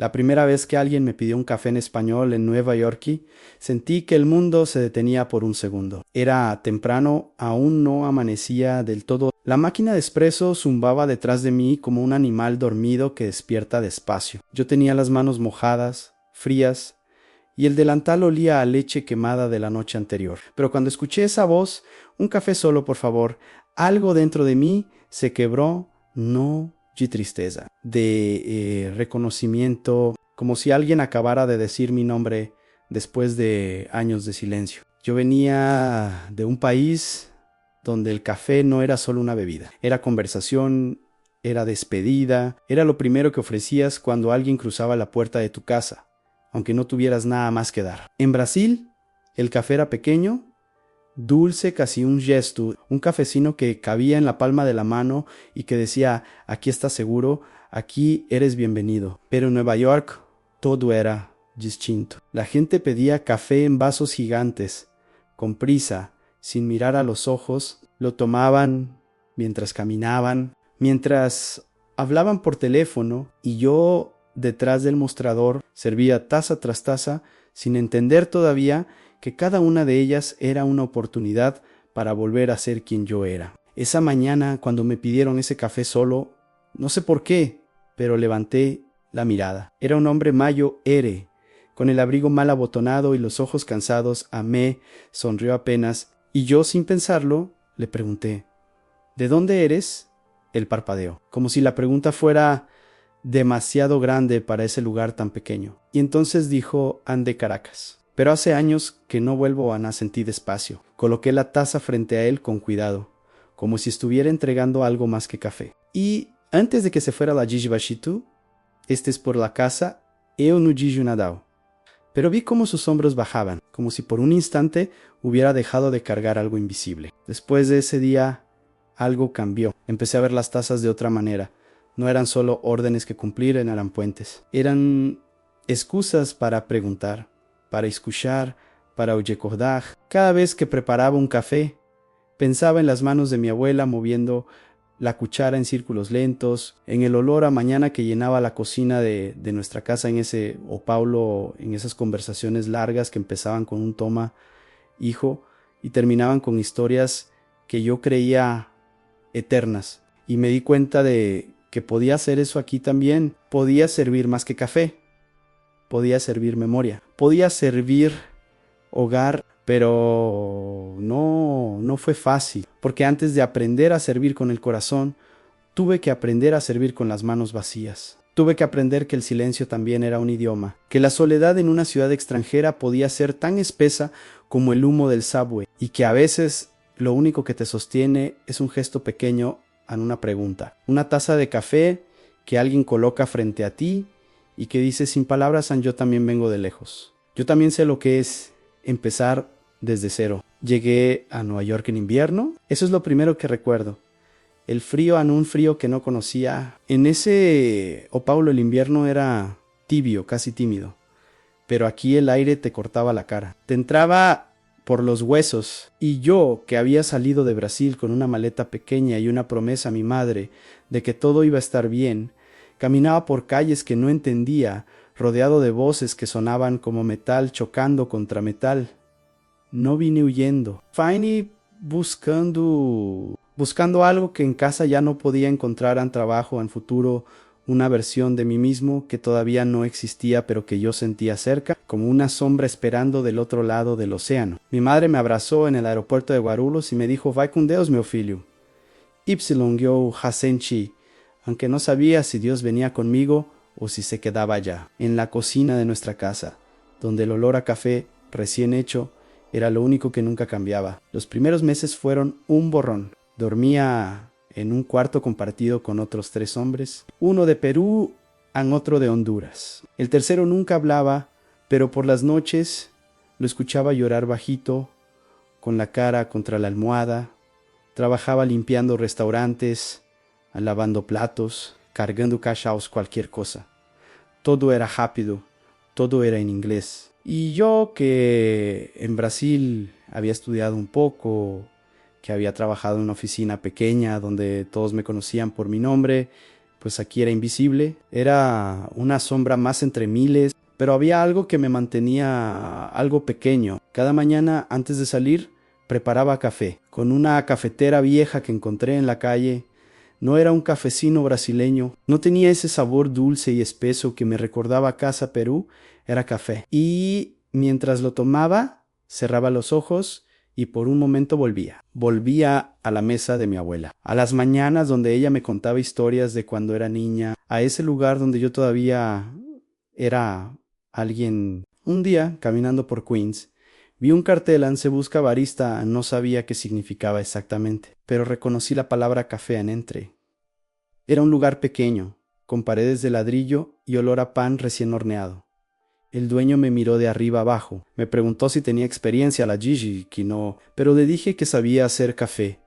La primera vez que alguien me pidió un café en español en Nueva York, sentí que el mundo se detenía por un segundo. Era temprano, aún no amanecía del todo. La máquina de espresso zumbaba detrás de mí como un animal dormido que despierta despacio. Yo tenía las manos mojadas, frías, y el delantal olía a leche quemada de la noche anterior. Pero cuando escuché esa voz, un café solo, por favor, algo dentro de mí se quebró, no de tristeza, de reconocimiento, como si alguien acabara de decir mi nombre después de años de silencio. Yo venía de un país donde el café no era solo una bebida, era conversación, era despedida, era lo primero que ofrecías cuando alguien cruzaba la puerta de tu casa, aunque no tuvieras nada más que dar. En Brasil, el café era pequeño, dulce, casi un gesto, un cafecino que cabía en la palma de la mano y que decía, aquí estás seguro, aquí eres bienvenido. Pero en Nueva York todo era distinto. La gente pedía café en vasos gigantes, con prisa, sin mirar a los ojos, lo tomaban mientras caminaban, mientras hablaban por teléfono, y yo detrás del mostrador servía taza tras taza, sin entender todavía que cada una de ellas era una oportunidad para volver a ser quien yo era. Esa mañana, cuando me pidieron ese café solo, no sé por qué, pero levanté la mirada. Era un hombre mayo ere, con el abrigo mal abotonado y los ojos cansados. Amé, sonrió apenas, y yo, sin pensarlo, le pregunté, ¿de dónde eres? Él parpadeó, como si la pregunta fuera demasiado grande para ese lugar tan pequeño. Y entonces dijo, ande Caracas. Pero hace años que no vuelvo a sentir despacio. Coloqué la taza frente a él con cuidado, como si estuviera entregando algo más que café. Y antes de que se fuera la Gigi Bachitu, este es por la casa, eu no Gigi Nadao. Pero vi cómo sus hombros bajaban, como si por un instante hubiera dejado de cargar algo invisible. Después de ese día, algo cambió. Empecé a ver las tazas de otra manera. No eran solo órdenes que cumplir, eran puentes. Eran excusas para preguntar, para escuchar, para recordar. Cada vez que preparaba un café, pensaba en las manos de mi abuela moviendo la cuchara en círculos lentos, en el olor a mañana que llenaba la cocina de nuestra casa en ese, o Paulo, en esas conversaciones largas que empezaban con un toma, hijo, y terminaban con historias que yo creía eternas. Y me di cuenta de que podía hacer eso aquí también. Podía servir más que café. Podía servir memoria, podía servir hogar, pero no fue fácil, porque antes de aprender a servir con el corazón, tuve que aprender a servir con las manos vacías. Tuve que aprender que el silencio también era un idioma, que la soledad en una ciudad extranjera podía ser tan espesa como el humo del subway, y que a veces lo único que te sostiene es un gesto pequeño en una pregunta, una taza de café que alguien coloca frente a ti y que dice sin palabras, yo también vengo de lejos. Yo también sé lo que es empezar desde cero. Llegué a Nueva York en invierno. Eso es lo primero que recuerdo. El frío, en un frío que no conocía. En ese Paulo el invierno era tibio, casi tímido. Pero aquí el aire te cortaba la cara. Te entraba por los huesos. Y yo, que había salido de Brasil con una maleta pequeña y una promesa a mi madre de que todo iba a estar bien, caminaba por calles que no entendía, rodeado de voces que sonaban como metal chocando contra metal. No vine huyendo. Vine buscando algo que en casa ya no podía encontrar en trabajo, en futuro, una versión de mí mismo que todavía no existía, pero que yo sentía cerca, como una sombra esperando del otro lado del océano. Mi madre me abrazó en el aeropuerto de Guarulhos y me dijo, vai com Deus, meu filho. Ypsilon yo Hasenchi, aunque no sabía si Dios venía conmigo o si se quedaba allá, en la cocina de nuestra casa, donde el olor a café recién hecho era lo único que nunca cambiaba. Los primeros meses fueron un borrón. Dormía en un cuarto compartido con otros 3 hombres, uno de Perú y otro de Honduras. El tercero nunca hablaba, pero por las noches lo escuchaba llorar bajito, con la cara contra la almohada. Trabajaba limpiando restaurantes, lavando platos, cargando cachaos, cualquier cosa. Todo era rápido, todo era en inglés. Y yo, que en Brasil había estudiado un poco, que había trabajado en una oficina pequeña donde todos me conocían por mi nombre, pues aquí era invisible, era una sombra más entre miles, pero había algo que me mantenía algo pequeño. Cada mañana antes de salir preparaba café con una cafetera vieja que encontré en la calle. No era un cafecino brasileño, no tenía ese sabor dulce y espeso que me recordaba a Casa Perú, era café. Y mientras lo tomaba, cerraba los ojos y por un momento volvía a la mesa de mi abuela, a las mañanas donde ella me contaba historias de cuando era niña, a ese lugar donde yo todavía era alguien. Un día, caminando por Queens, vi un cartel: "Se busca barista". No sabía qué significaba exactamente, pero reconocí la palabra café en entré. Era un lugar pequeño, con paredes de ladrillo y olor a pan recién horneado. El dueño me miró de arriba abajo. Me preguntó si tenía experiencia la Gigi, que no, pero le dije que sabía hacer café.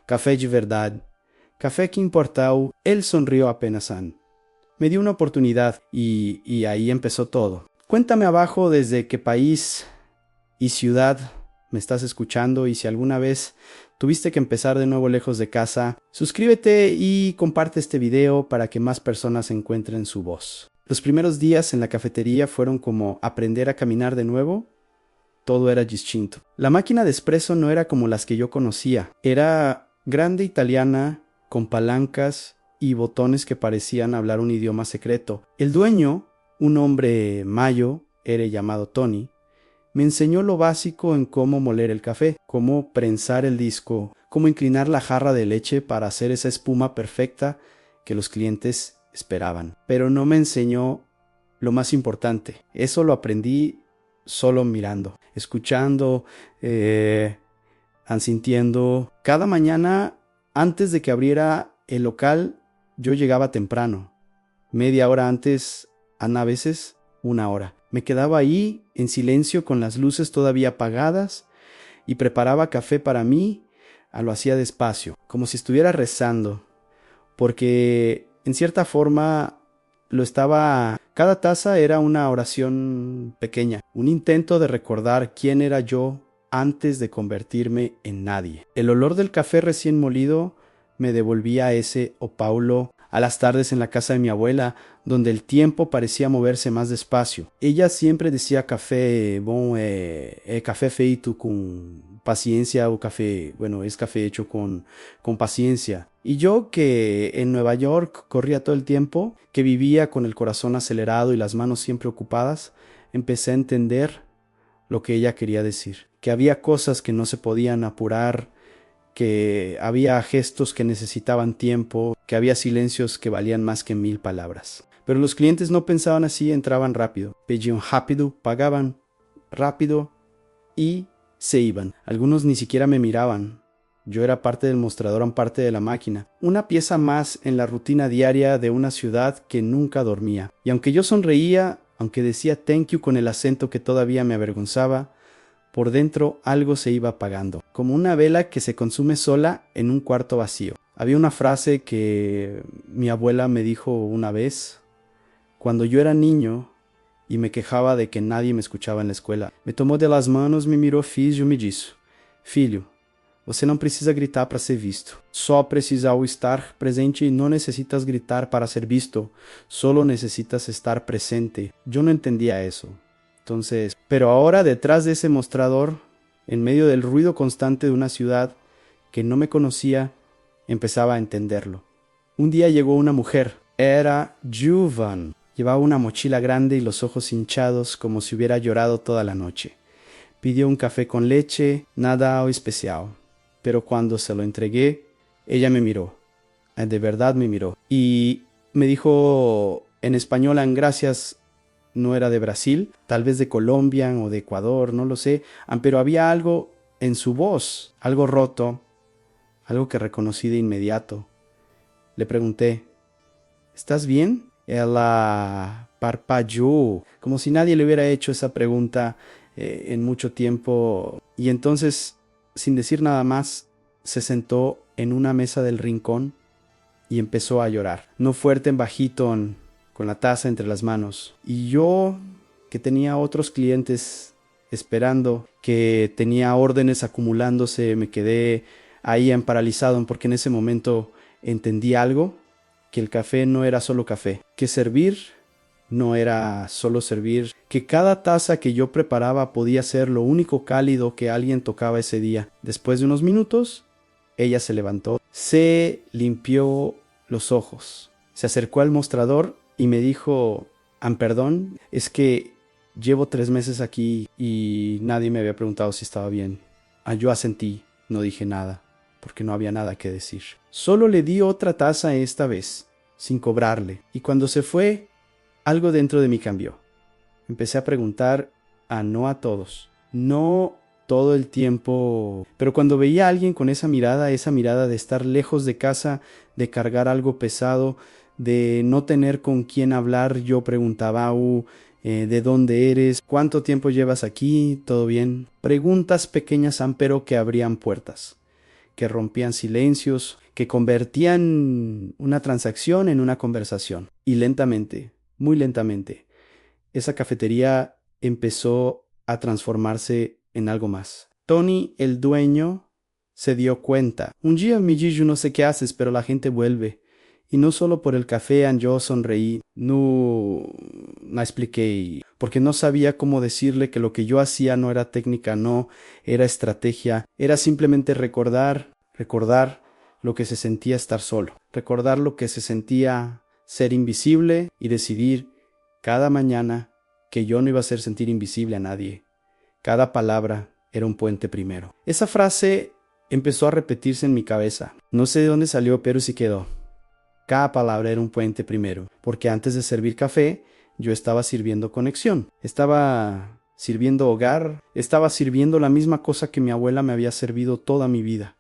Café de verdad. Café que importaba. Él sonrió apenas. Me dio una oportunidad y ahí empezó todo. Cuéntame abajo desde qué país y ciudad me estás escuchando, y si alguna vez tuviste que empezar de nuevo lejos de casa, suscríbete y comparte este video para que más personas encuentren su voz. Los primeros días en la cafetería fueron como aprender a caminar de nuevo. Todo era distinto. La máquina de espresso no era como las que yo conocía. Era grande, italiana, con palancas y botones que parecían hablar un idioma secreto. El dueño, un hombre mayo, era llamado Tony, me enseñó lo básico en cómo moler el café, cómo prensar el disco, cómo inclinar la jarra de leche para hacer esa espuma perfecta que los clientes esperaban. Pero no me enseñó lo más importante. Eso lo aprendí solo mirando, escuchando, sintiendo. Cada mañana, antes de que abriera el local, yo llegaba temprano. Media hora antes, a veces una hora. Me quedaba ahí en silencio con las luces todavía apagadas y preparaba café para mí. Lo hacía despacio, como si estuviera rezando, porque en cierta forma lo estaba. Cada taza era una oración pequeña, un intento de recordar quién era yo antes de convertirme en nadie. El olor del café recién molido me devolvía a ese O Paulo, a las tardes en la casa de mi abuela, donde el tiempo parecía moverse más despacio. Ella siempre decía café, café feito con paciencia, o café, es café hecho con paciencia. Y yo, que en Nueva York corría todo el tiempo, que vivía con el corazón acelerado y las manos siempre ocupadas, empecé a entender lo que ella quería decir, que había cosas que no se podían apurar, que había gestos que necesitaban tiempo, que había silencios que valían más que 1000 palabras. Pero los clientes no pensaban así, entraban rápido, pedían rápido, pagaban rápido y se iban. Algunos ni siquiera me miraban. Yo era parte del mostrador, parte de la máquina, una pieza más en la rutina diaria de una ciudad que nunca dormía. Y aunque yo sonreía, aunque decía thank you con el acento que todavía me avergonzaba, por dentro algo se iba apagando, como una vela que se consume sola en un cuarto vacío. Había una frase que mi abuela me dijo una vez, cuando yo era niño y me quejaba de que nadie me escuchaba en la escuela. Me tomó de las manos, me miró fijo y me dijo: "Filho, você não precisa gritar para ser visto. Só precisa estar presente y no necesitas gritar para ser visto. Solo necesitas estar presente". Yo no entendía eso. Entonces, pero ahora detrás de ese mostrador, en medio del ruido constante de una ciudad que no me conocía, empezaba a entenderlo. Un día llegó una mujer. Era Juvan. Llevaba una mochila grande y los ojos hinchados como si hubiera llorado toda la noche. Pidió un café con leche, nada especial. Pero cuando se lo entregué, ella me miró. De verdad me miró. Y me dijo en español: "Gracias". No era de Brasil, tal vez de Colombia o de Ecuador, no lo sé, pero había algo en su voz, algo roto, algo que reconocí de inmediato. Le pregunté: "¿Estás bien?". Ella parpadeó, como si nadie le hubiera hecho esa pregunta en mucho tiempo, y entonces, sin decir nada más, se sentó en una mesa del rincón y empezó a llorar, no fuerte, en bajito, con la taza entre las manos. Y yo, que tenía otros clientes esperando, que tenía órdenes acumulándose, me quedé ahí paralizado, porque en ese momento entendí algo. que el café no era solo café, que servir no era solo servir, que cada taza que yo preparaba podía ser lo único cálido que alguien tocaba ese día. Después de unos minutos, ella se levantó, se limpió los ojos, se acercó al mostrador y me dijo: perdón, es que llevo 3 meses aquí y nadie me había preguntado si estaba bien. Yo asentí, no dije nada, porque no había nada que decir. Solo le di otra taza esta vez, sin cobrarle, y cuando se fue, algo dentro de mí cambió. Empecé a preguntar no a todos, no todo el tiempo, pero cuando veía a alguien con esa mirada de estar lejos de casa, de cargar algo pesado, de no tener con quién hablar, yo preguntaba: ¿de dónde eres? ¿Cuánto tiempo llevas aquí? ¿Todo bien? Preguntas pequeñas, pero que abrían puertas, que rompían silencios, que convertían una transacción en una conversación. Y lentamente, muy lentamente, esa cafetería empezó a transformarse en algo más. Tony, el dueño, se dio cuenta. Un día me dijo: no sé qué haces, pero la gente vuelve. Y no solo por el café, yo sonreí. No expliqué, porque no sabía cómo decirle que lo que yo hacía no era técnica, no era estrategia. Era simplemente recordar lo que se sentía estar solo. Recordar lo que se sentía ser invisible y decidir cada mañana que yo no iba a hacer sentir invisible a nadie. Cada palabra era un puente primero. Esa frase empezó a repetirse en mi cabeza. No sé de dónde salió, pero sí quedó. Cada palabra era un puente primero, porque antes de servir café, yo estaba sirviendo conexión. Estaba sirviendo hogar, estaba sirviendo la misma cosa que mi abuela me había servido toda mi vida.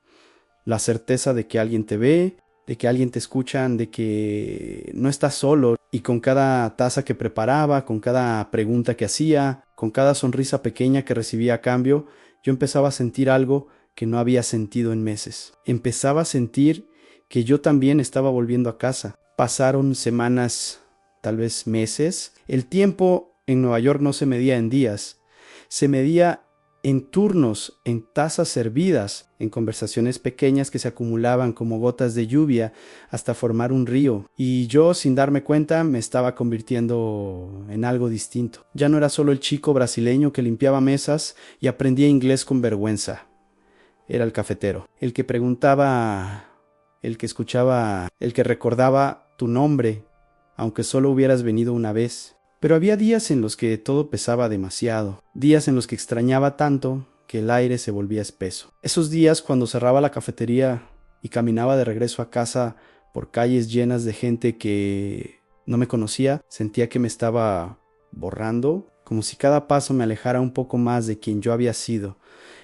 La certeza de que alguien te ve, de que alguien te escucha, de que no estás solo. Y con cada taza que preparaba, con cada pregunta que hacía, con cada sonrisa pequeña que recibía a cambio, yo empezaba a sentir algo que no había sentido en meses. Empezaba a sentir que yo también estaba volviendo a casa. Pasaron semanas, tal vez meses. El tiempo en Nueva York no se medía en días, se medía en turnos, en tazas servidas, en conversaciones pequeñas que se acumulaban como gotas de lluvia hasta formar un río. Y yo, sin darme cuenta, me estaba convirtiendo en algo distinto. Ya no era solo el chico brasileño que limpiaba mesas y aprendía inglés con vergüenza. Era el cafetero, el que preguntaba, el que escuchaba, el que recordaba tu nombre, aunque solo hubieras venido una vez. Pero había días en los que todo pesaba demasiado, días en los que extrañaba tanto que el aire se volvía espeso. Esos días cuando cerraba la cafetería y caminaba de regreso a casa por calles llenas de gente que no me conocía, sentía que me estaba borrando, como si cada paso me alejara un poco más de quien yo había sido,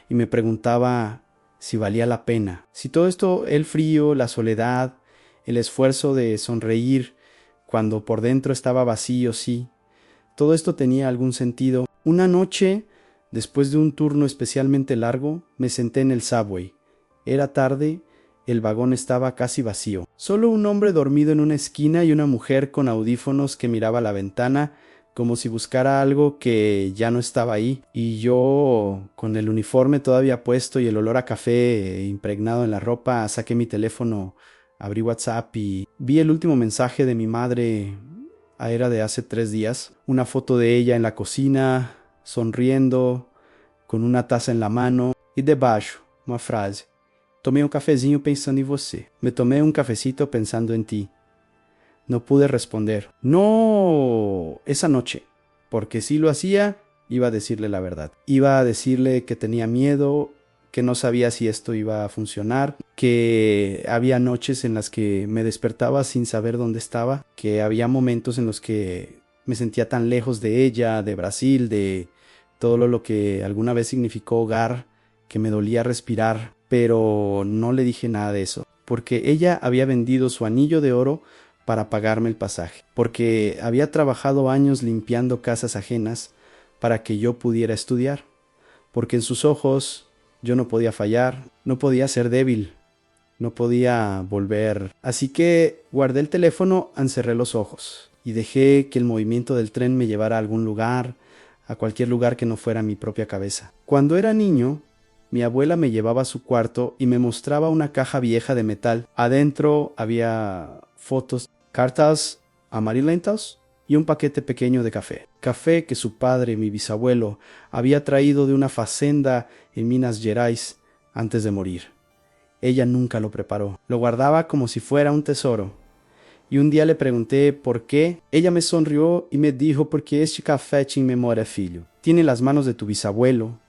y me preguntaba si valía la pena, si todo esto, el frío, la soledad, el esfuerzo de sonreír cuando por dentro estaba vacío, sí, todo esto tenía algún sentido. Una noche, después de un turno especialmente largo, me senté en el subway. Era tarde, el vagón estaba casi vacío. Solo un hombre dormido en una esquina y una mujer con audífonos que miraba a la ventana como si buscara algo que ya no estaba ahí. Y yo, con el uniforme todavía puesto y el olor a café impregnado en la ropa, saqué mi teléfono, abrí WhatsApp y vi el último mensaje de mi madre. Era de hace 3 días, una foto de ella en la cocina, sonriendo, con una taza en la mano, e debaixo, uma frase: tomei um cafezinho pensando em você. Me tomé un cafecito pensando en ti. No pude responder, no esa noche, porque si lo hacía, iba a decirle la verdad. Iba a decirle que tenía miedo, que no sabía si esto iba a funcionar, que había noches en las que me despertaba sin saber dónde estaba, que había momentos en los que me sentía tan lejos de ella, de Brasil, de todo lo que alguna vez significó hogar, que me dolía respirar, pero no le dije nada de eso, porque ella había vendido su anillo de oro para pagarme el pasaje, porque había trabajado años limpiando casas ajenas para que yo pudiera estudiar, porque en sus ojos yo no podía fallar, no podía ser débil, no podía volver. Así que guardé el teléfono, encerré los ojos y dejé que el movimiento del tren me llevara a algún lugar, a cualquier lugar que no fuera mi propia cabeza. Cuando era niño, mi abuela me llevaba a su cuarto y me mostraba una caja vieja de metal. Adentro había fotos cartas amarillentas y un paquete pequeño de café. Café que su padre, mi bisabuelo, había traído de una fazenda en Minas Gerais antes de morir. Ella nunca lo preparó. Lo guardaba como si fuera un tesoro. Y un día le pregunté por qué. Ella me sonrió y me dijo: porque este café te inmemora, filho. Tiene las manos de tu bisabuelo,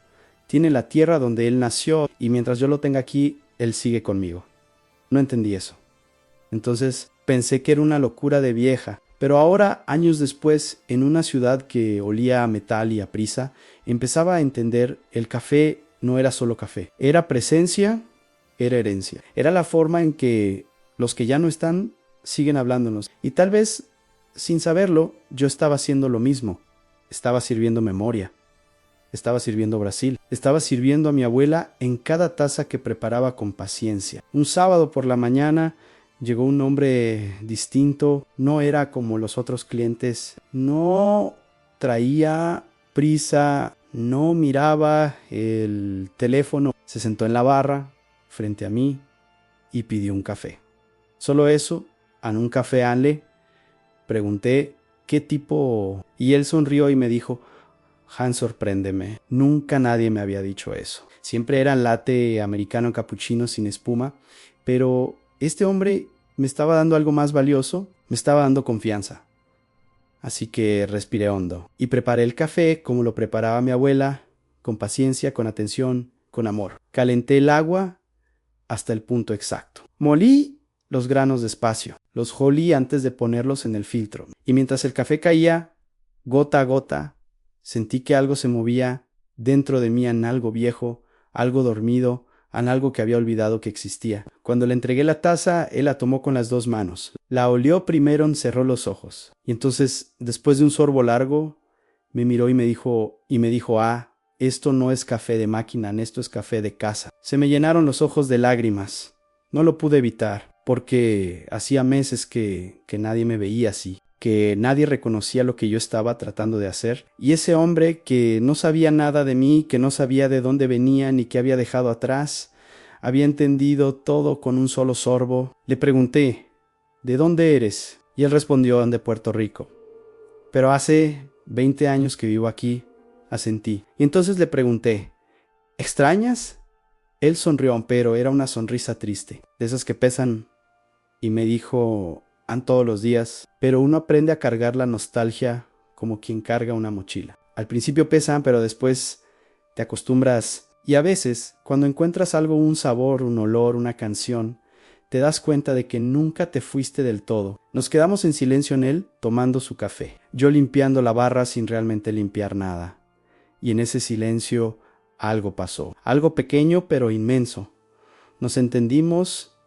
tiene la tierra donde él nació, y mientras yo lo tenga aquí, él sigue conmigo. No entendí eso. Entonces pensé que era una locura de vieja. Pero ahora, años después, en una ciudad que olía a metal y a prisa, empezaba a entender: el café no era solo café. Era presencia, era herencia. Era la forma en que los que ya no están siguen hablándonos. Y tal vez, sin saberlo, yo estaba haciendo lo mismo. Estaba sirviendo memoria. Estaba sirviendo Brasil. Estaba sirviendo a mi abuela en cada taza que preparaba con paciencia. Un sábado por la mañana llegó un hombre distinto. No era como los otros clientes. No traía prisa. No miraba el teléfono. Se sentó en la barra frente a mí y pidió un café. Solo eso. ¿En un café, Anle? Pregunté qué tipo, y él sonrió y me dijo: Hans, sorpréndeme. Nunca nadie me había dicho eso. Siempre era latte americano cappuccino sin espuma, pero este hombre me estaba dando algo más valioso, me estaba dando confianza. Así que respiré hondo y preparé el café como lo preparaba mi abuela, con paciencia, con atención, con amor. Calenté el agua hasta el punto exacto. Molí los granos despacio, los jolí antes de ponerlos en el filtro, y mientras el café caía, gota a gota, sentí que algo se movía dentro de mí, en algo viejo, algo dormido, en algo que había olvidado que existía. Cuando le entregué la taza, él la tomó con las 2 manos. La olió primero, cerró los ojos. Y entonces, después de un sorbo largo, me miró y me dijo, ah, esto no es café de máquina, esto es café de casa. Se me llenaron los ojos de lágrimas. No lo pude evitar, porque hacía meses que nadie me veía así, que nadie reconocía lo que yo estaba tratando de hacer. Y ese hombre que no sabía nada de mí, que no sabía de dónde venía ni qué había dejado atrás, había entendido todo con un solo sorbo. Le pregunté: ¿de dónde eres? Y él respondió: de Puerto Rico. Pero hace 20 años que vivo aquí, asentí. Y entonces le pregunté: ¿extrañas? Él sonrió, pero era una sonrisa triste, de esas que pesan, y me dijo: todos los días, pero uno aprende a cargar la nostalgia como quien carga una mochila. Al principio pesan, pero después te acostumbras, y a veces, cuando encuentras algo, un sabor, un olor, una canción, te das cuenta de que nunca te fuiste del todo. Nos quedamos en silencio en él, tomando su café, yo limpiando la barra sin realmente limpiar nada. Y en ese silencio algo pasó, algo pequeño pero inmenso. Nos entendimos,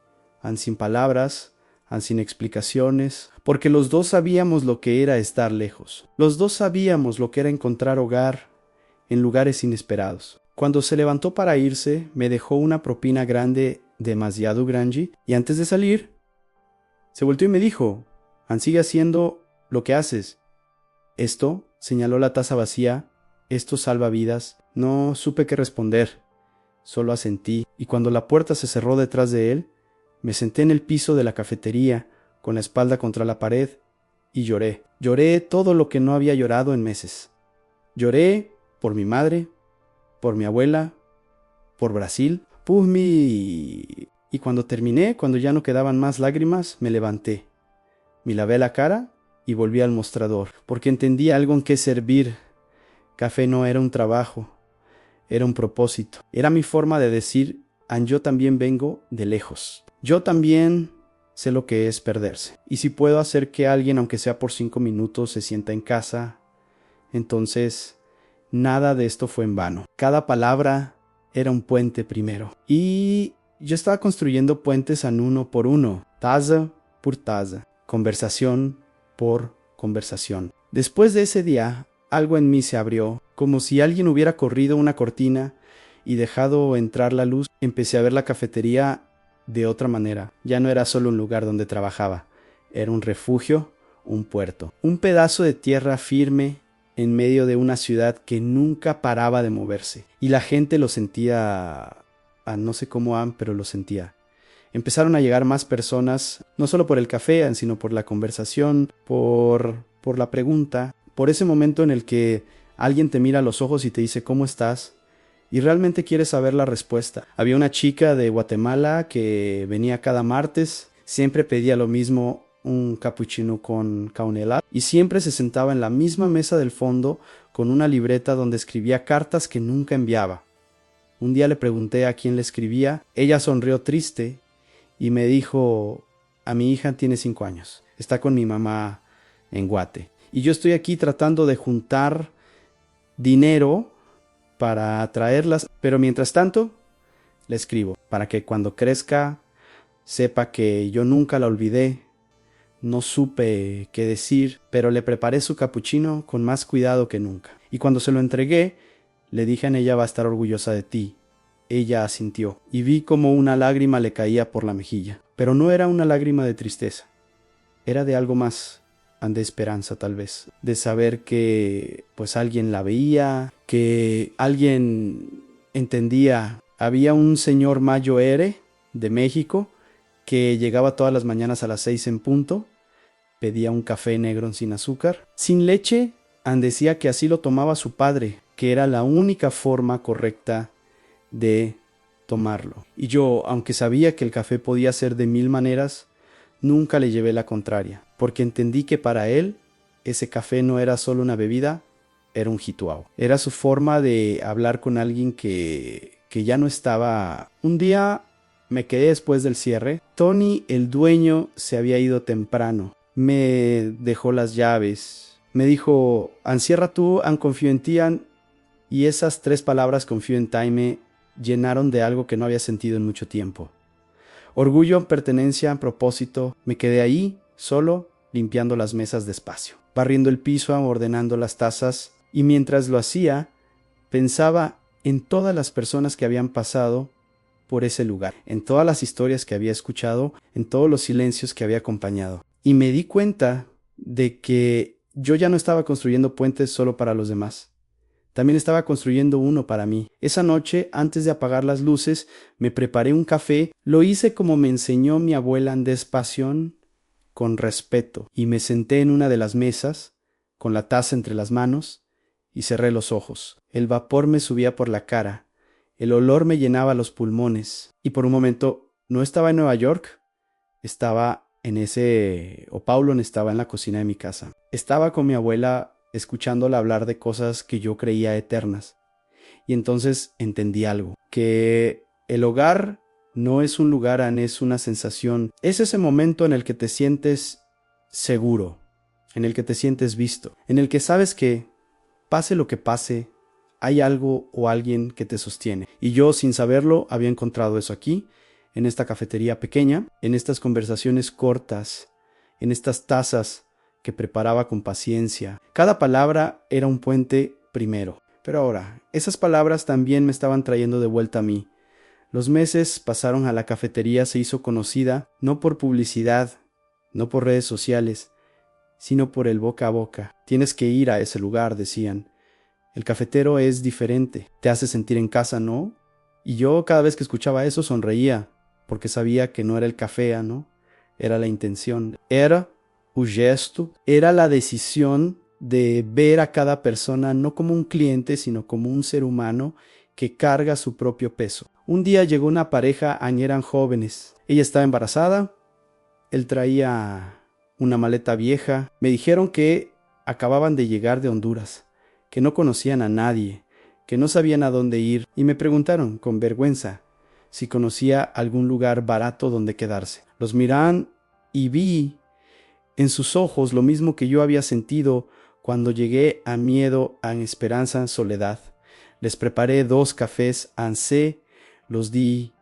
sin palabras, sin explicaciones, porque los dos sabíamos lo que era estar lejos. Los dos sabíamos lo que era encontrar hogar en lugares inesperados. Cuando se levantó para irse, me dejó una propina grande, demasiado grande, y antes de salir, se volteó y me dijo: sigue haciendo lo que haces. Esto, señaló la taza vacía, esto salva vidas. No supe qué responder, solo asentí, y cuando la puerta se cerró detrás de él, me senté en el piso de la cafetería, con la espalda contra la pared, y lloré. Lloré todo lo que no había llorado en meses. Lloré por mi madre, por mi abuela, por Brasil, y cuando terminé, cuando ya no quedaban más lágrimas, me levanté. Me lavé la cara y volví al mostrador, porque entendí algo en qué servir. Café no era un trabajo, era un propósito. Era mi forma de decir: yo también vengo de lejos. Yo también sé lo que es perderse. Y si puedo hacer que alguien, aunque sea por 5 minutos, se sienta en casa, entonces nada de esto fue en vano. Cada palabra era un puente primero. Y yo estaba construyendo puentes uno por uno, taza por taza, conversación por conversación. Después de ese día, algo en mí se abrió, como si alguien hubiera corrido una cortina y dejado entrar la luz. Empecé a ver la cafetería de otra manera. Ya no era solo un lugar donde trabajaba, era un refugio, un puerto, un pedazo de tierra firme en medio de una ciudad que nunca paraba de moverse. Y la gente lo sentía, no sé cómo, pero lo sentía. Empezaron a llegar más personas, no solo por el café, sino por la conversación, por la pregunta, por ese momento en el que alguien te mira a los ojos y te dice ¿cómo estás? Y realmente quieres saber la respuesta. Había una chica de Guatemala que venía cada martes, siempre pedía lo mismo, un cappuccino con canela, y siempre se sentaba en la misma mesa del fondo con una libreta donde escribía cartas que nunca enviaba. Un día le pregunté a quién le escribía, ella sonrió triste y me dijo, a mi hija tiene 5 años, está con mi mamá en Guate. Y yo estoy aquí tratando de juntar dinero para traerlas, pero mientras tanto le escribo, para que cuando crezca sepa que yo nunca la olvidé. No supe qué decir, pero le preparé su capuchino con más cuidado que nunca. Y cuando se lo entregué, le dije a ella va a estar orgullosa de ti. Ella asintió, y vi como una lágrima le caía por la mejilla. Pero no era una lágrima de tristeza, era de algo más, de esperanza tal vez, de saber que pues alguien la veía, que alguien entendía. Había un señor Mayo Ere de México que llegaba todas las mañanas a las 6 en punto, pedía un café negro sin azúcar, sin leche, decía que así lo tomaba su padre, que era la única forma correcta de tomarlo. Y yo, aunque sabía que el café podía ser de 1000 maneras, nunca le llevé la contraria, porque entendí que para él ese café no era solo una bebida, era un jituao. Era su forma de hablar con alguien que ya no estaba. Un día me quedé después del cierre. Tony, el dueño, se había ido temprano. Me dejó las llaves. Me dijo, encierra tú, confío en ti, y esas 3 palabras, confío en ti, me llenaron de algo que no había sentido en mucho tiempo. Orgullo, pertenencia, propósito. Me quedé ahí, solo, limpiando las mesas despacio, barriendo el piso, ordenando las tazas, y mientras lo hacía, pensaba en todas las personas que habían pasado por ese lugar, en todas las historias que había escuchado, en todos los silencios que había acompañado. Y me di cuenta de que yo ya no estaba construyendo puentes solo para los demás. También estaba construyendo uno para mí. Esa noche, antes de apagar las luces, me preparé un café. Lo hice como me enseñó mi abuela, despacio, con respeto, y me senté en una de las mesas, con la taza entre las manos, y cerré los ojos. El vapor me subía por la cara, el olor me llenaba los pulmones, y por un momento no estaba en Nueva York, estaba Paulo estaba en la cocina de mi casa. Estaba con mi abuela escuchándola hablar de cosas que yo creía eternas. Y entonces entendí algo, que el hogar no es un lugar, es una sensación. Es ese momento en el que te sientes seguro, en el que te sientes visto, en el que sabes que, pase lo que pase, hay algo o alguien que te sostiene. Y yo, sin saberlo, había encontrado eso aquí, en esta cafetería pequeña, en estas conversaciones cortas, en estas tazas que preparaba con paciencia. Cada palabra era un puente primero. Pero ahora, esas palabras también me estaban trayendo de vuelta a mí. Los meses pasaron a la cafetería, se hizo conocida, no por publicidad, no por redes sociales, sino por el boca a boca. Tienes que ir a ese lugar, decían. El cafetero es diferente, te hace sentir en casa, ¿no? Y yo cada vez que escuchaba eso sonreía, porque sabía que no era el café, ¿no? Era la intención. Era un gesto, era la decisión de ver a cada persona no como un cliente, sino como un ser humano que carga su propio peso. Un día llegó una pareja, eran jóvenes. Ella estaba embarazada, él traía una maleta vieja. Me dijeron que acababan de llegar de Honduras, que no conocían a nadie, que no sabían a dónde ir, y me preguntaron, con vergüenza, si conocía algún lugar barato donde quedarse. Los miraban y vi en sus ojos lo mismo que yo había sentido cuando llegué a miedo, a esperanza, soledad. Les preparé 2 cafés, los di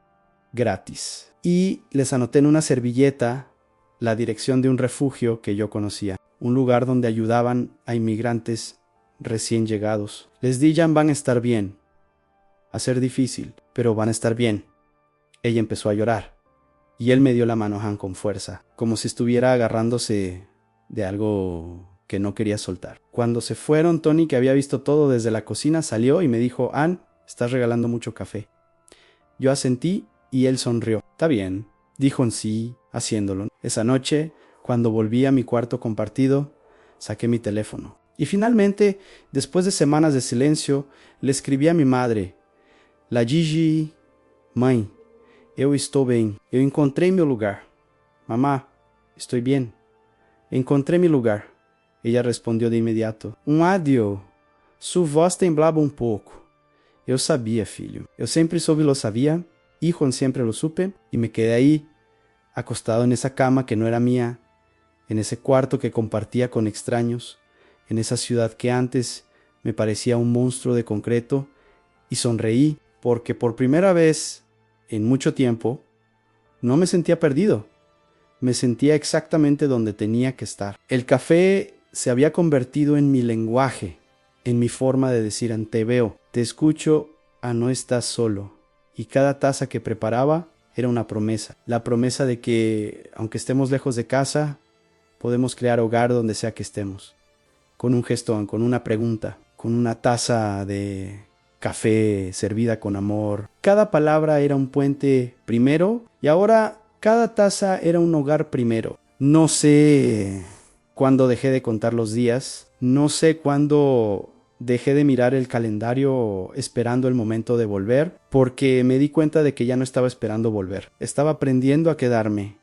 gratis. Y les anoté en una servilleta la dirección de un refugio que yo conocía, un lugar donde ayudaban a inmigrantes recién llegados. Les di, ya van a estar bien. A ser difícil, pero van a estar bien. Ella empezó a llorar y él me dio la mano con fuerza, como si estuviera agarrándose de algo que no quería soltar. Cuando se fueron, Tony, que había visto todo desde la cocina, salió y me dijo, estás regalando mucho café. Yo asentí y él sonrió. Está bien, Dijo en sí, haciéndolo. Esa noche, cuando volví a mi cuarto compartido, saqué mi teléfono. Y finalmente, después de semanas de silencio, le escribí a mi madre: La Gigi, mãe, eu estou bem. Eu encontrei meu lugar. Mamá, estoy bien. Encontré mi lugar. Ella respondió de inmediato: adio. Su voz temblaba un pouco. Eu sabia, filho. Eu sempre soube lo sabía. Hijo, siempre lo supe. Y me quedé ahí, acostado en esa cama que no era mía, en ese cuarto que compartía con extraños, en esa ciudad que antes me parecía un monstruo de concreto, y sonreí porque por primera vez en mucho tiempo no me sentía perdido. Me sentía exactamente donde tenía que estar. El café se había convertido en mi lenguaje, en mi forma de decir: te veo, te escucho, no estás solo. Y cada taza que preparaba era una promesa. La promesa de que, aunque estemos lejos de casa, podemos crear hogar donde sea que estemos. Con un gesto, con una pregunta, con una taza de café servida con amor. Cada palabra era un puente primero, y ahora cada taza era un hogar primero. No sé cuándo dejé de contar los días, no sé cuándo dejé de mirar el calendario esperando el momento de volver, porque me di cuenta de que ya no estaba esperando volver. Estaba aprendiendo a quedarme.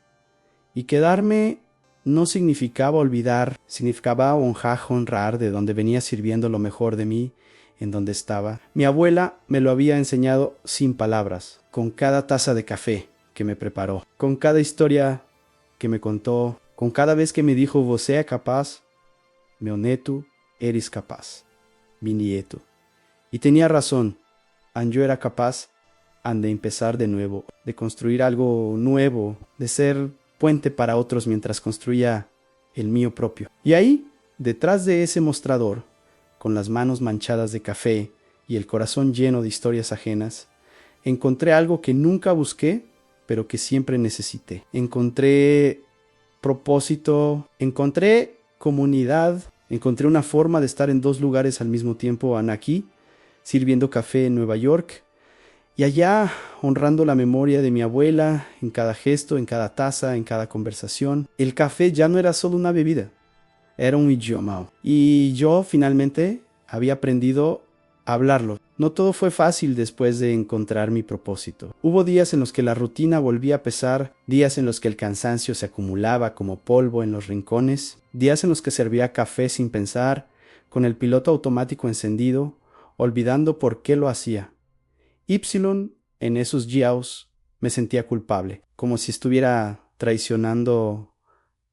Y quedarme no significaba olvidar, significaba honrar de donde venía sirviendo lo mejor de mí, en donde estaba. Mi abuela me lo había enseñado sin palabras, con cada taza de café que me preparó, con cada historia que me contó, con cada vez que me dijo: você é capaz, meu neto, eres capaz, mi nieto. Y tenía razón, yo era capaz de empezar de nuevo, de construir algo nuevo, de ser puente para otros mientras construía el mío propio. Y ahí, detrás de ese mostrador, con las manos manchadas de café y el corazón lleno de historias ajenas, encontré algo que nunca busqué, pero que siempre necesité. Encontré propósito, encontré comunidad, encontré una forma de estar en dos lugares al mismo tiempo, aquí, sirviendo café en Nueva York, y allá honrando la memoria de mi abuela en cada gesto, en cada taza, en cada conversación. El café ya no era solo una bebida, era un idioma. Y yo finalmente había aprendido a hablarlo. No todo fue fácil después de encontrar mi propósito. Hubo días en los que la rutina volvía a pesar, días en los que el cansancio se acumulaba como polvo en los rincones, días en los que servía café sin pensar, con el piloto automático encendido, olvidando por qué lo hacía. En esos días me sentía culpable, como si estuviera traicionando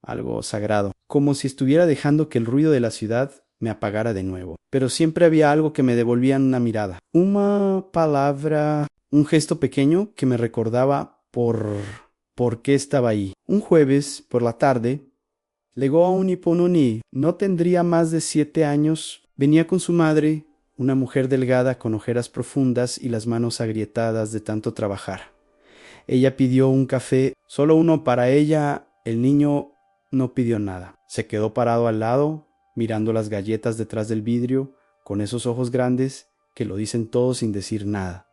algo sagrado, como si estuviera dejando que el ruido de la ciudad me apagara de nuevo. Pero siempre había algo que me devolvía en una mirada, una palabra, un gesto pequeño que me recordaba por qué estaba ahí. Un jueves, por la tarde, llegó a un Ipononi. No tendría más de 7 años. Venía con su madre, una mujer delgada con ojeras profundas y las manos agrietadas de tanto trabajar. Ella pidió un café, solo uno para ella. El niño no pidió nada. Se quedó parado al lado, mirando las galletas detrás del vidrio, con esos ojos grandes que lo dicen todo sin decir nada.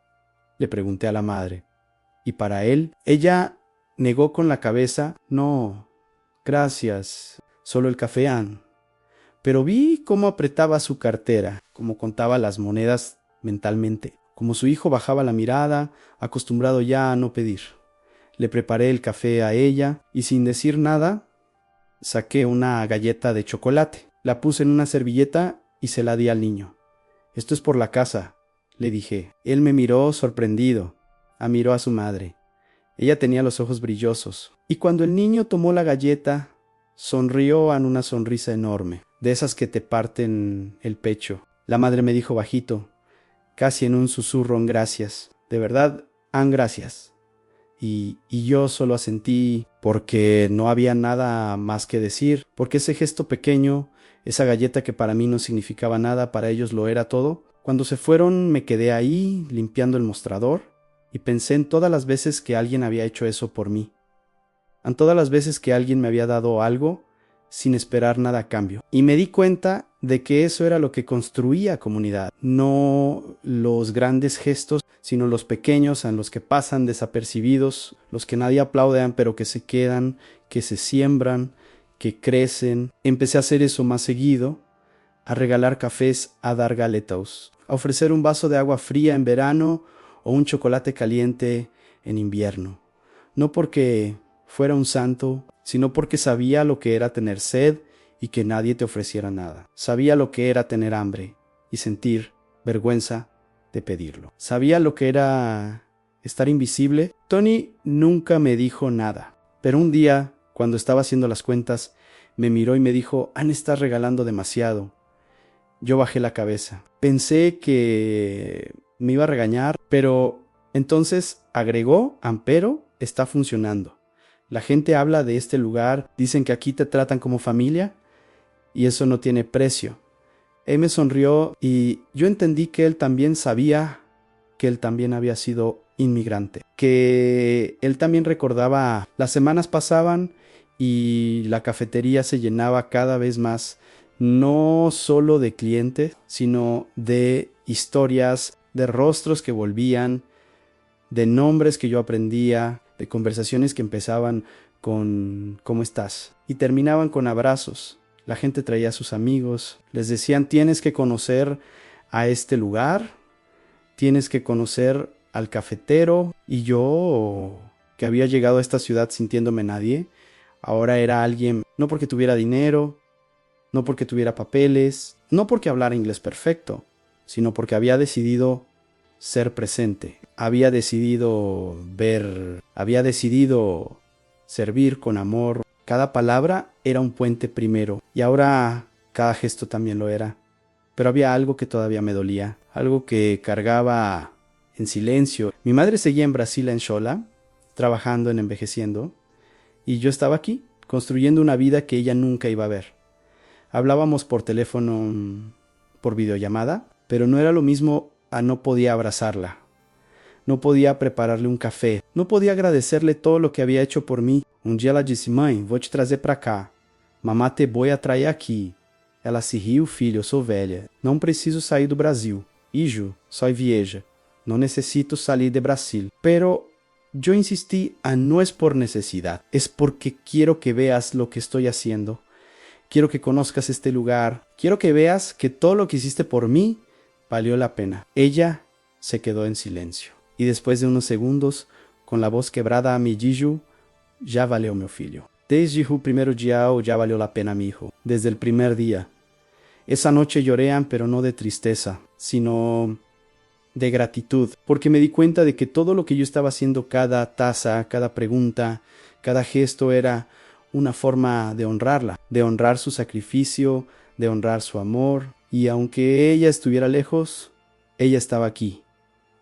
Le pregunté a la madre: ¿y para él? Ella negó con la cabeza: no, gracias, solo el café, Ann. Pero vi cómo apretaba su cartera, cómo contaba las monedas mentalmente, como su hijo bajaba la mirada, acostumbrado ya a no pedir. Le preparé el café a ella y sin decir nada, saqué una galleta de chocolate. La puse en una servilleta y se la di al niño. Esto es por la casa, le dije. Él me miró sorprendido. Miró a su madre. Ella tenía los ojos brillosos. Y cuando el niño tomó la galleta, sonrió en una sonrisa enorme, de esas que te parten el pecho. La madre me dijo bajito, casi en un susurro: gracias. De verdad, gracias. Y yo solo asentí, porque no había nada más que decir, porque ese gesto pequeño, esa galleta que para mí no significaba nada, para ellos lo era todo. Cuando se fueron me quedé ahí limpiando el mostrador y pensé en todas las veces que alguien había hecho eso por mí, en todas las veces que alguien me había dado algo sin esperar nada a cambio. Y me di cuenta de que eso era lo que construía comunidad. No los grandes gestos, sino los pequeños, en los que pasan desapercibidos, los que nadie aplaude, pero que se quedan, que se siembran, que crecen. Empecé a hacer eso más seguido, a regalar cafés, a dar galetas, a ofrecer un vaso de agua fría en verano o un chocolate caliente en invierno. No porque fuera un santo, sino porque sabía lo que era tener sed y que nadie te ofreciera nada. Sabía lo que era tener hambre y sentir vergüenza de pedirlo. Sabía lo que era estar invisible. Tony nunca me dijo nada, pero un día, cuando estaba haciendo las cuentas, me miró y me dijo: «Han estás regalando demasiado». Yo bajé la cabeza. Pensé que me iba a regañar, pero entonces agregó: «Ampero, está funcionando. La gente habla de este lugar, dicen que aquí te tratan como familia y eso no tiene precio». Él me sonrió y yo entendí que él también sabía que él también había sido inmigrante, que él también recordaba las semanas pasaban y la cafetería se llenaba cada vez más, no solo de clientes, sino de historias, de rostros que volvían, de nombres que yo aprendía, de conversaciones que empezaban con «¿Cómo estás?», y terminaban con abrazos. La gente traía a sus amigos, les decían: «Tienes que conocer a este lugar, tienes que conocer al cafetero». Y yo, que había llegado a esta ciudad sintiéndome nadie, ahora era alguien, no porque tuviera dinero, no porque tuviera papeles, no porque hablara inglés perfecto, sino porque había decidido ser presente, había decidido ver, había decidido servir con amor. Cada palabra era un puente primero, y ahora cada gesto también lo era. Pero había algo que todavía me dolía, algo que cargaba en silencio. Mi madre seguía en Brasil, en Xola, trabajando en Envejeciendo, y yo estaba aquí, construyendo una vida que ella nunca iba a ver. Hablábamos por teléfono, por videollamada, pero no era lo mismo. No podía abrazarla, no podía prepararle un café, no podía agradecerle todo lo que había hecho por mí. Um dia ela disse: «Mãe, vou te trazer para cá. Mamá te voy a traer aqui». Ela se riu: «Filho, eu sou velha. Não preciso sair do Brasil. Ijo, soy vieja. No necesito salir de Brasil». Pero yo insistí: no es por necesidad, es porque quiero que veas lo que estoy haciendo. Quiero que conozcas este lugar. Quiero que veas que todo lo que hiciste por mí valió la pena. Ella se quedó en silencio. Y después de unos segundos, con la voz quebrada, me dijo: «Ya valeu, meu filho. Desde o primeiro dia ya valió la pena, mi hijo. Desde el primer día». Esa noche lloré, pero no de tristeza, sino de gratitud, porque me di cuenta de que todo lo que yo estaba haciendo, cada taza, cada pregunta, cada gesto, era una forma de honrarla, de honrar su sacrificio, de honrar su amor. Y aunque ella estuviera lejos, ella estaba aquí,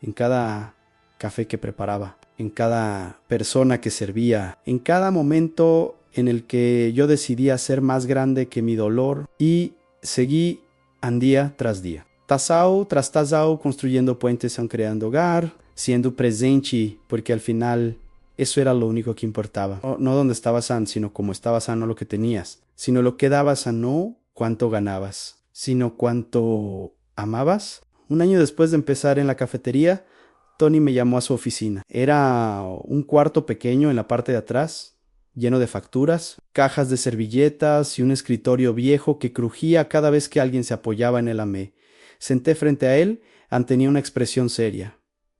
en cada café que preparaba, en cada persona que servía, en cada momento en el que yo decidí ser más grande que mi dolor, y seguí día tras día. Tasao tras tasao, construyendo puentes, creando hogar, siendo presente, porque al final eso era lo único que importaba. No dónde estabas sano, sino cómo estabas sano, lo que tenías, sino lo que dabas, no cuánto ganabas, sino cuánto amabas. Un año después de empezar en la cafetería, Tony me llamó a su oficina. Era un cuarto pequeño en la parte de atrás, lleno de facturas, cajas de servilletas y un escritorio viejo que crujía cada vez que alguien se apoyaba en él. Me senté frente a él, tenía una expresión seria,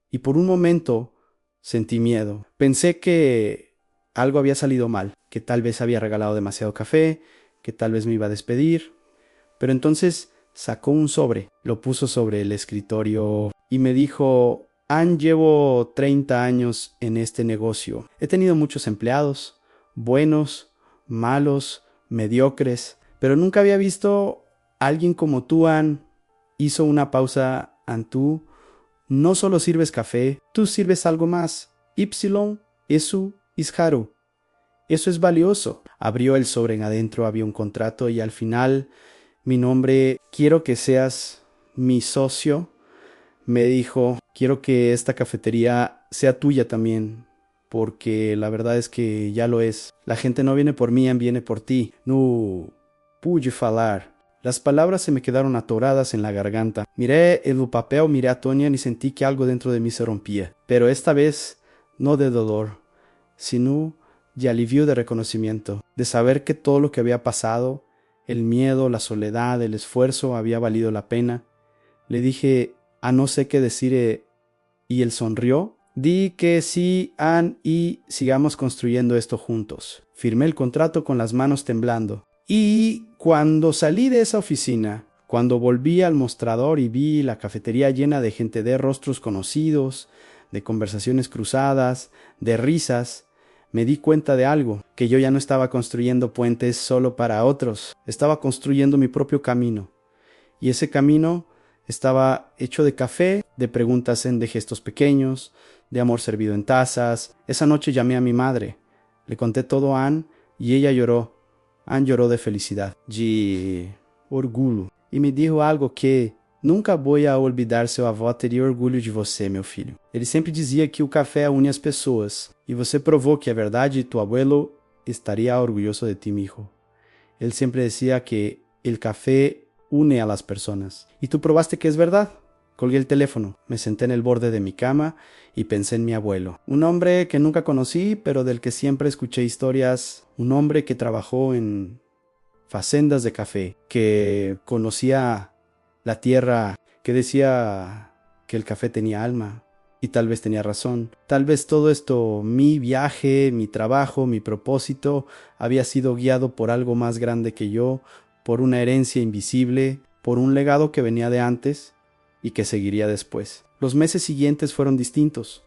y por un momento sentí miedo. Pensé que algo había salido mal, que tal vez había regalado demasiado café, que tal vez me iba a despedir. Pero entonces sacó un sobre, lo puso sobre el escritorio y me dijo: llevo 30 años en este negocio. He tenido muchos empleados, buenos, malos, mediocres, pero nunca había visto a alguien como tú, Hizo una pausa. Tú no solo sirves café, tú sirves algo más. Eso es raro. Eso es valioso». Abrió el sobre, en adentro había un contrato y al final mi nombre. «Quiero que seas mi socio», me dijo. «Quiero que esta cafetería sea tuya también, porque la verdad es que ya lo es. La gente no viene por mí, viene por ti». No pude falar. Las palabras se me quedaron atoradas en la garganta. Miré el papel, miré a Tonia y sentí que algo dentro de mí se rompía. Pero esta vez no de dolor, sino de alivio, de reconocimiento, de saber que todo lo que había pasado, el miedo, la soledad, el esfuerzo, había valido la pena. Le dije, no sé qué decir, y él sonrió. Di que sí, Ann, y sigamos construyendo esto juntos. Firmé el contrato con las manos temblando. Y cuando salí de esa oficina, cuando volví al mostrador y vi la cafetería llena de gente, de rostros conocidos, de conversaciones cruzadas, de risas, me di cuenta de algo, que yo ya no estaba construyendo puentes solo para otros, estaba construyendo mi propio camino. Y ese camino estaba hecho de café, de preguntas de gestos pequeños, de amor servido en tazas. Esa noche llamé a mi madre, le conté todo a Ann y ella lloró. Ann lloró de felicidad, de orgulho, e me dijo algo que nunca vou olvidar. Seu avô teria orgulho de você, meu filho. Ele sempre dizia que o café une as pessoas, e você provou que é verdade, e tu abuelo estaria orgulhoso de ti, mi hijo. Él siempre decía que el café une a las personas. Y tú probaste que es verdad. Colgué el teléfono, me senté en el borde de mi cama y pensé en mi abuelo. Un hombre que nunca conocí, pero del que siempre escuché historias. Un hombre que trabajó en facendas de café, que conocía la tierra, que decía que el café tenía alma. Y tal vez tenía razón. Tal vez todo esto, mi viaje, mi trabajo, mi propósito, había sido guiado por algo más grande que yo, por una herencia invisible, por un legado que venía de antes y que seguiría después. Los meses siguientes fueron distintos.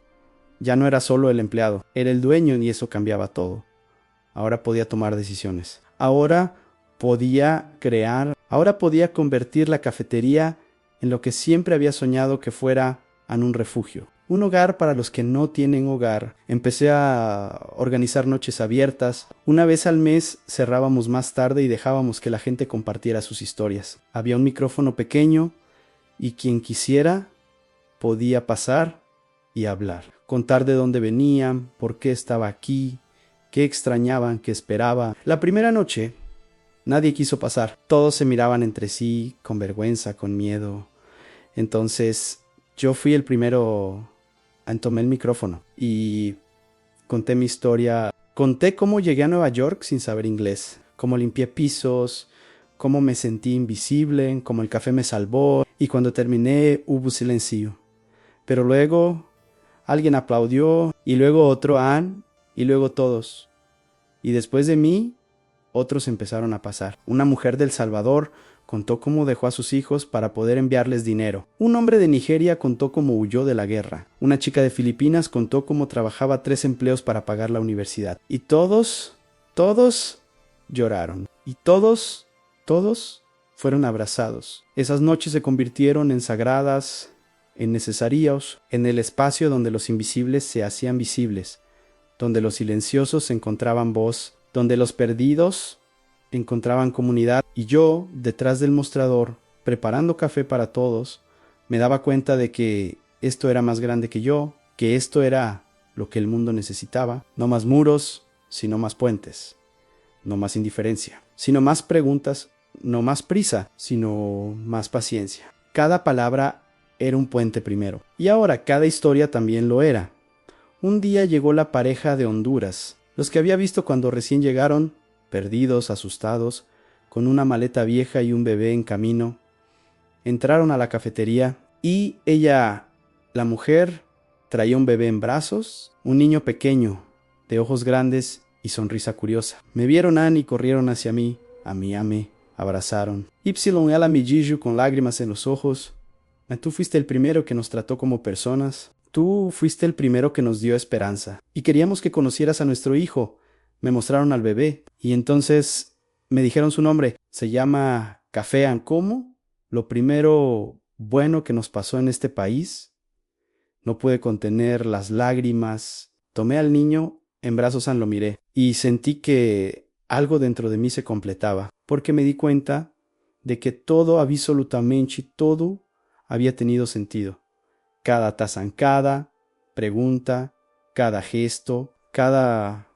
Ya no era solo el empleado, era el dueño, y eso cambiaba todo. Ahora podía tomar decisiones. Ahora podía crear, ahora podía convertir la cafetería en lo que siempre había soñado que fuera, en un refugio. Un hogar para los que no tienen hogar. Empecé a organizar noches abiertas. Una vez al mes cerrábamos más tarde y dejábamos que la gente compartiera sus historias. Había un micrófono pequeño y quien quisiera podía pasar y hablar. Contar de dónde venían, por qué estaba aquí, qué extrañaban, qué esperaba. La primera noche nadie quiso pasar. Todos se miraban entre sí con vergüenza, con miedo. Entonces yo fui el primero. Tomé el micrófono y conté mi historia. Conté cómo llegué a Nueva York sin saber inglés, cómo limpié pisos, cómo me sentí invisible, cómo el café me salvó, y cuando terminé hubo silencio. Pero luego alguien aplaudió, y luego otro Ann, y luego todos. Y después de mí, otros empezaron a pasar. Una mujer del Salvador contó cómo dejó a sus hijos para poder enviarles dinero. Un hombre de Nigeria contó cómo huyó de la guerra. Una chica de Filipinas contó cómo trabajaba 3 empleos para pagar la universidad. Y todos lloraron. Y todos fueron abrazados. Esas noches se convirtieron en sagradas, en necesarios, en el espacio donde los invisibles se hacían visibles, donde los silenciosos encontraban voz, donde los perdidos encontraban comunidad. Y yo, detrás del mostrador, preparando café para todos, me daba cuenta de que esto era más grande que yo, que esto era lo que el mundo necesitaba. No más muros, sino más puentes. No más indiferencia, sino más preguntas. No más prisa, sino más paciencia. Cada palabra era un puente primero. Y ahora cada historia también lo era. Un día llegó la pareja de Honduras, los que había visto cuando recién llegaron, perdidos, asustados, con una maleta vieja y un bebé en camino. Entraron a la cafetería y ella, la mujer, traía un bebé en brazos, un niño pequeño, de ojos grandes y sonrisa curiosa. Me vieron Ann y corrieron hacia mí, me abrazaron. Ypsilon, ela me dijo con lágrimas en los ojos: tú fuiste el primero que nos trató como personas. Tú fuiste el primero que nos dio esperanza. Y queríamos que conocieras a nuestro hijo. Me mostraron al bebé. Y entonces me dijeron su nombre. Se llama Café Ann. ¿Cómo? Lo primero bueno que nos pasó en este país. No pude contener las lágrimas. Tomé al niño en brazos, lo miré. Y sentí que algo dentro de mí se completaba. Porque me di cuenta de que todo, absolutamente todo, había tenido sentido. Cada tazancada, pregunta, cada gesto, cada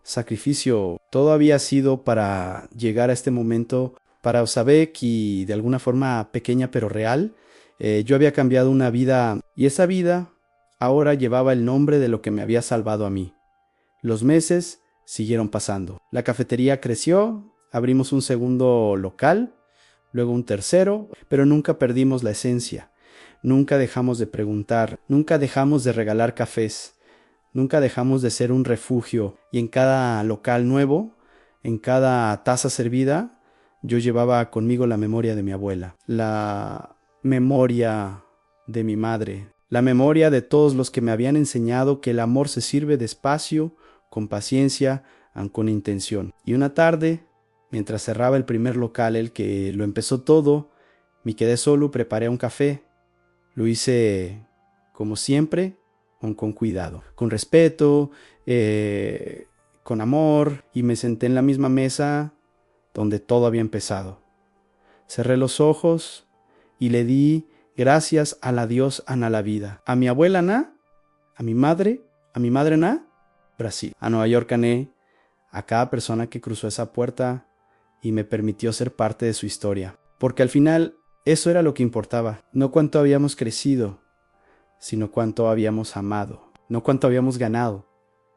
sacrificio, todo había sido para llegar a este momento Para Osabek y de alguna forma pequeña pero real, yo había cambiado una vida y esa vida ahora llevaba el nombre de lo que me había salvado a mí. Los meses siguieron pasando. La cafetería creció, abrimos un segundo local, luego un tercero, pero nunca perdimos la esencia. Nunca dejamos de preguntar, nunca dejamos de regalar cafés, nunca dejamos de ser un refugio. Y en cada local nuevo, en cada taza servida, yo llevaba conmigo la memoria de mi abuela, la memoria de mi madre, la memoria de todos los que me habían enseñado que el amor se sirve despacio, con paciencia, con intención. Y una tarde, mientras cerraba el primer local, el que lo empezó todo, me quedé solo, preparé un café. Lo hice como siempre, con cuidado, con respeto, con amor, y me senté en la misma mesa donde todo había empezado. Cerré los ojos y le di gracias a la Dios a la vida. A mi abuela Na, a mi madre Na, Brasil. A Nueva York Ané, a cada persona que cruzó esa puerta y me permitió ser parte de su historia. Porque al final eso era lo que importaba. No cuánto habíamos crecido, sino cuánto habíamos amado. No cuánto habíamos ganado,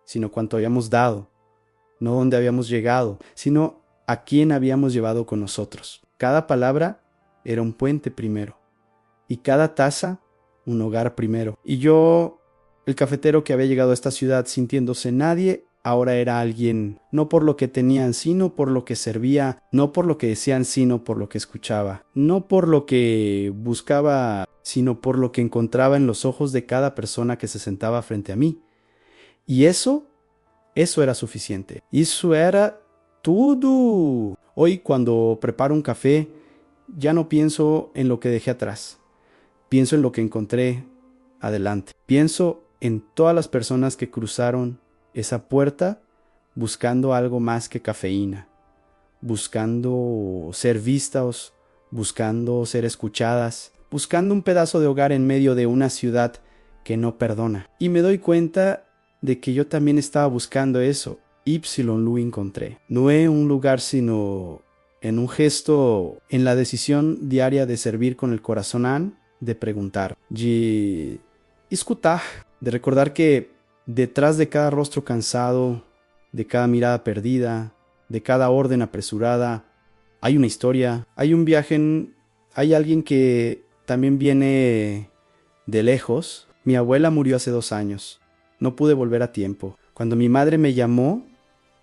sino cuánto habíamos dado. No dónde habíamos llegado, sino a quién habíamos llevado con nosotros. Cada palabra era un puente primero, y cada taza un hogar primero. Y yo, el cafetero que había llegado a esta ciudad sintiéndose nadie, ahora era alguien, no por lo que tenían, sino por lo que servía, no por lo que decían, sino por lo que escuchaba, no por lo que buscaba, sino por lo que encontraba en los ojos de cada persona que se sentaba frente a mí. Y eso era suficiente. Eso era todo. Hoy, cuando preparo un café, ya no pienso en lo que dejé atrás. Pienso en lo que encontré adelante. Pienso en todas las personas que cruzaron esa puerta buscando algo más que cafeína, buscando ser vistas, buscando ser escuchadas, buscando un pedazo de hogar en medio de una ciudad que no perdona. Y me doy cuenta de que yo también estaba buscando eso. Lo encontré. No en un lugar, sino en un gesto, en la decisión diaria de servir con el corazón, de preguntar, de escuchar, de recordar que detrás de cada rostro cansado, de cada mirada perdida, de cada orden apresurada, hay una historia, hay un viaje, hay alguien que también viene de lejos. Mi abuela murió hace 2 años. No pude volver a tiempo. Cuando mi madre me llamó,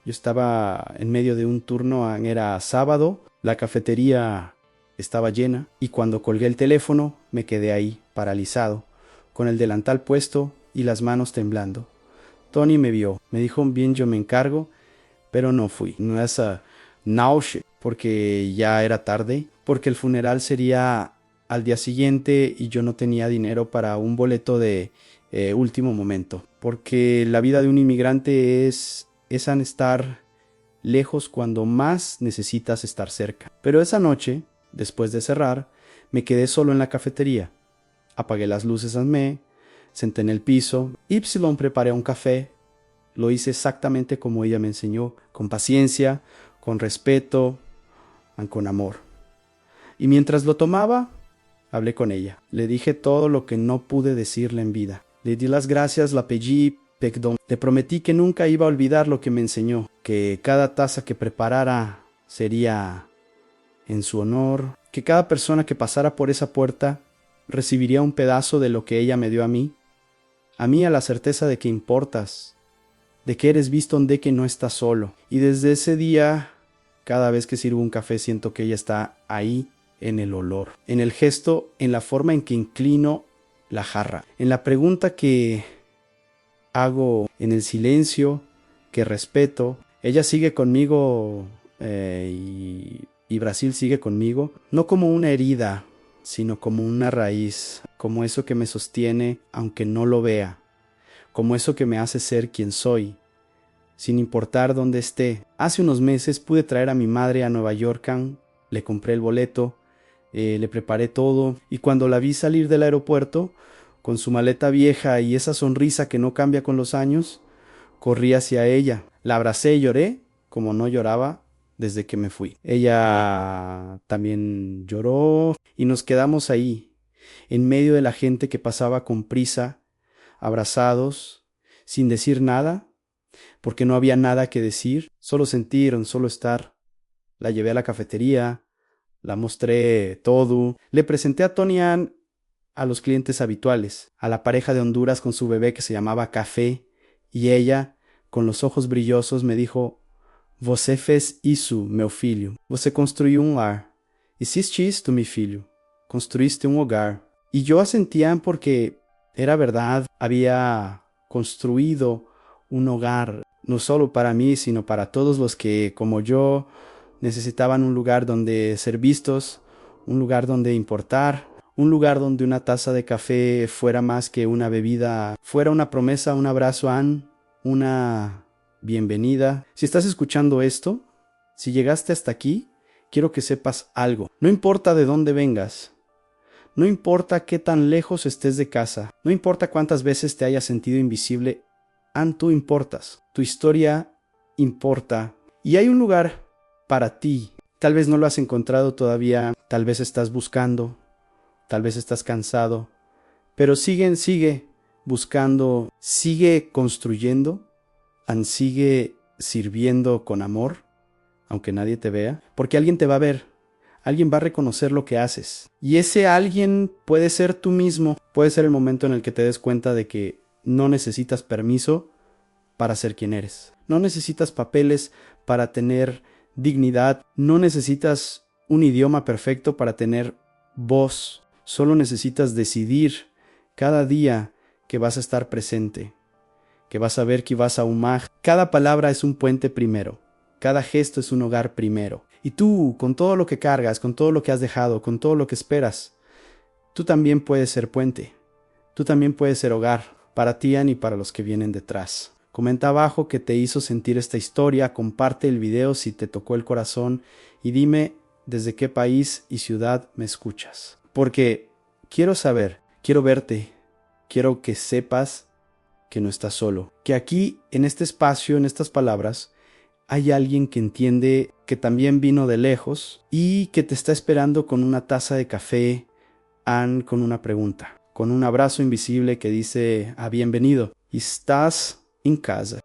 yo estaba en medio de un turno, era sábado, la cafetería estaba llena, y cuando colgué el teléfono me quedé ahí, paralizado, con el delantal puesto y las manos temblando. Tony me vio, me dijo bien, yo me encargo, pero no fui. No es náusea, porque ya era tarde, porque el funeral sería al día siguiente y yo no tenía dinero para un boleto de último momento, porque la vida de un inmigrante es estar lejos cuando más necesitas estar cerca. Pero esa noche, después de cerrar, me quedé solo en la cafetería. Apagué las luces, senté en el piso. Preparé un café. Lo hice exactamente como ella me enseñó, con paciencia, con respeto, con amor. Y mientras lo tomaba, hablé con ella. Le dije todo lo que no pude decirle en vida. Le di las gracias, la pedí perdón. Le prometí que nunca iba a olvidar lo que me enseñó, que cada taza que preparara sería en su honor, que cada persona que pasara por esa puerta recibiría un pedazo de lo que ella me dio a mí a la certeza de que importas, de que eres visto, de que no estás solo. Y desde ese día, cada vez que sirvo un café siento que ella está ahí, en el olor, en el gesto, en la forma en que inclino la jarra, en la pregunta que hago, en el silencio que respeto. Ella sigue conmigo y Brasil sigue conmigo, no como una herida, sino como una raíz, como eso que me sostiene aunque no lo vea, como eso que me hace ser quien soy, sin importar dónde esté. Hace unos meses pude traer a mi madre a Nueva York, le compré el boleto, le preparé todo, y cuando la vi salir del aeropuerto, con su maleta vieja y esa sonrisa que no cambia con los años, corrí hacia ella. La abracé y lloré como no lloraba desde que me fui. Ella también lloró y nos quedamos ahí, en medio de la gente que pasaba con prisa, abrazados, sin decir nada, porque no había nada que decir, solo sentir, solo estar. La llevé a la cafetería, la mostré todo, le presenté a Tony Ann a los clientes habituales, a la pareja de Honduras con su bebé que se llamaba Café, y ella, con los ojos brillosos, me dijo: Você fez isso, meu filho. Você construiu lar. Hiciste isto, mi filho. Construiste un hogar. Y yo asentía porque era verdad, había construido un hogar, no solo para mí, sino para todos los que, como yo, necesitaban un lugar donde ser vistos, un lugar donde importar, un lugar donde una taza de café fuera más que una bebida, fuera una promesa, un abrazo, Ann, una bienvenida. Si estás escuchando esto, si llegaste hasta aquí, quiero que sepas algo. No importa de dónde vengas, no importa qué tan lejos estés de casa, no importa cuántas veces te hayas sentido invisible, Ann, tú importas. Tu historia importa. Y hay un lugar para ti. Tal vez no lo has encontrado todavía, tal vez estás buscando, tal vez estás cansado, pero sigue buscando, sigue construyendo, sigue sirviendo con amor, aunque nadie te vea, porque alguien te va a ver, alguien va a reconocer lo que haces. Y ese alguien puede ser tú mismo, puede ser el momento en el que te des cuenta de que no necesitas permiso para ser quien eres. No necesitas papeles para tener dignidad, no necesitas un idioma perfecto para tener voz. Solo necesitas decidir cada día que vas a estar presente, que vas a ver que vas a humar. Cada palabra es un puente primero, cada gesto es un hogar primero. Y tú, con todo lo que cargas, con todo lo que has dejado, con todo lo que esperas, tú también puedes ser puente, tú también puedes ser hogar para ti y para los que vienen detrás. Comenta abajo qué te hizo sentir esta historia, comparte el video si te tocó el corazón y dime desde qué país y ciudad me escuchas. Porque quiero saber, quiero verte, quiero que sepas que no estás solo. Que aquí, en este espacio, en estas palabras, hay alguien que entiende que también vino de lejos y que te está esperando con una taza de café, Ann, con una pregunta, con un abrazo invisible que dice: bienvenido, estás en casa.